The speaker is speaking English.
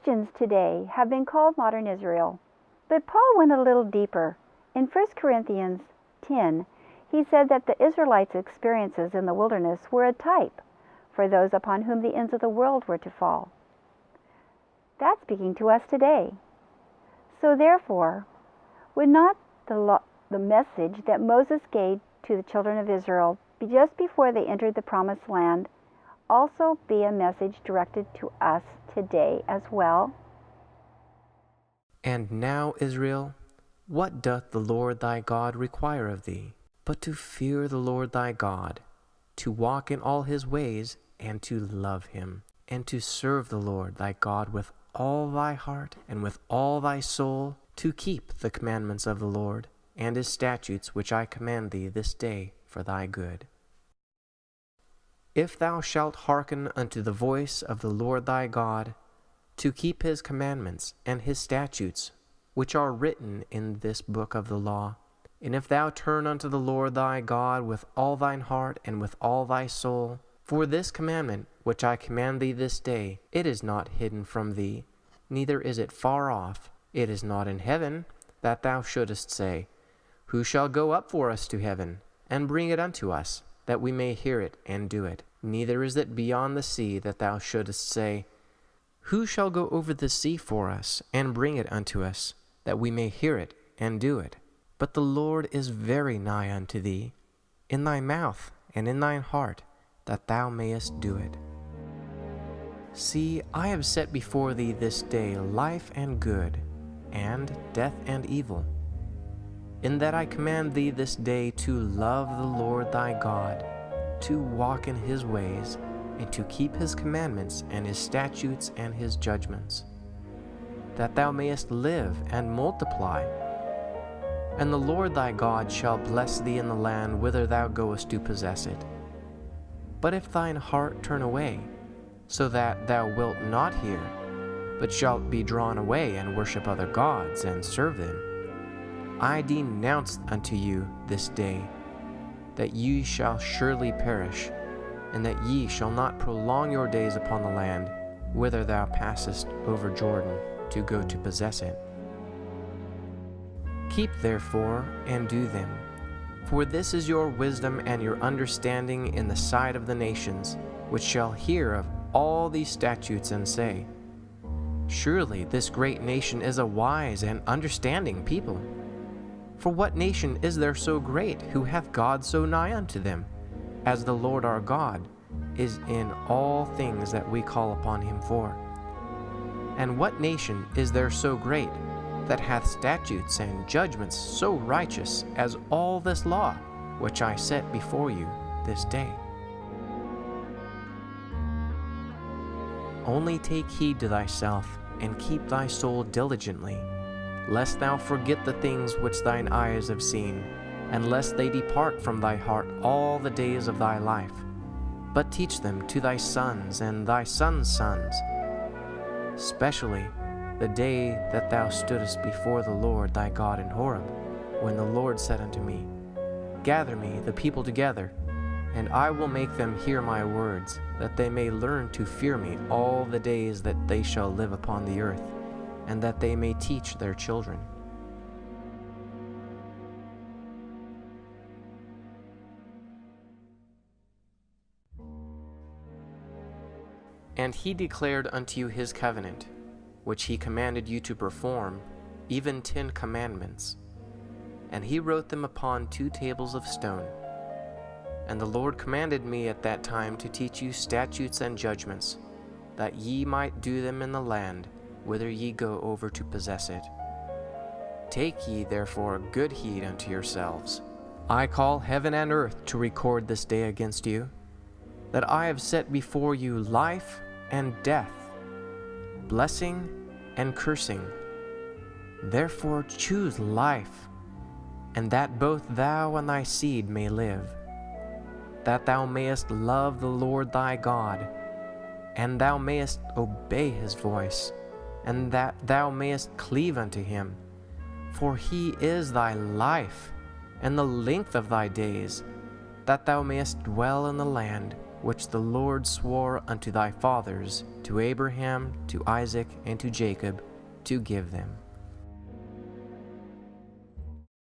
Christians today have been called modern Israel, but Paul went a little deeper. In 1 Corinthians 10, he said that the Israelites' experiences in the wilderness were a type for those upon whom the ends of the world were to fall. That's speaking to us today. So therefore, would not the message that Moses gave to the children of Israel just before they entered the promised land also be a message directed to us today as well? And now, Israel, what doth the Lord thy God require of thee, but to fear the Lord thy God, to walk in all his ways, and to love him, and to serve the Lord thy God with all thy heart and with all thy soul, to keep the commandments of the Lord, and his statutes which I command thee this day for thy good. If thou shalt hearken unto the voice of the Lord thy God, to keep his commandments and his statutes, which are written in this book of the law, and if thou turn unto the Lord thy God with all thine heart and with all thy soul, for this commandment which I command thee this day, it is not hidden from thee, neither is it far off. It is not in heaven, that thou shouldest say, Who shall go up for us to heaven, and bring it unto us, that we may hear it and do it? Neither is it beyond the sea, that thou shouldest say, Who shall go over the sea for us, and bring it unto us, that we may hear it and do it? But the Lord is very nigh unto thee, in thy mouth and in thine heart, that thou mayest do it. See, I have set before thee this day life and good, and death and evil. In that I command thee this day to love the Lord thy God, to walk in his ways, and to keep his commandments and his statutes and his judgments, that thou mayest live and multiply. And the Lord thy God shall bless thee in the land whither thou goest to possess it. But if thine heart turn away, so that thou wilt not hear, but shalt be drawn away and worship other gods and serve them, I denounce unto you this day that ye shall surely perish, and that ye shall not prolong your days upon the land whither thou passest over Jordan to go to possess it. Keep therefore and do them, for this is your wisdom and your understanding in the sight of the nations, which shall hear of all these statutes and say, Surely this great nation is a wise and understanding people. For what nation is there so great, who hath God so nigh unto them, as the Lord our God is in all things that we call upon him for? And what nation is there so great, that hath statutes and judgments so righteous as all this law, which I set before you this day? Only take heed to thyself, and keep thy soul diligently, lest thou forget the things which thine eyes have seen, and lest they depart from thy heart all the days of thy life. But teach them to thy sons and thy sons' sons, especially the day that thou stoodest before the Lord thy God in Horeb, when the Lord said unto me, Gather me the people together, and I will make them hear my words, that they may learn to fear me all the days that they shall live upon the earth, and that they may teach their children. And he declared unto you his covenant, which he commanded you to perform, even 10 commandments. And he wrote them upon 2 tables of stone. And the Lord commanded me at that time to teach you statutes and judgments, that ye might do them in the land whither ye go over to possess it. Take ye therefore good heed unto yourselves. I call heaven and earth to record this day against you, that I have set before you life and death, blessing and cursing. Therefore choose life, and that both thou and thy seed may live, that thou mayest love the Lord thy God, and thou mayest obey his voice, and that thou mayest cleave unto him. For he is thy life, and the length of thy days, that thou mayest dwell in the land which the Lord swore unto thy fathers, to Abraham, to Isaac, and to Jacob, to give them.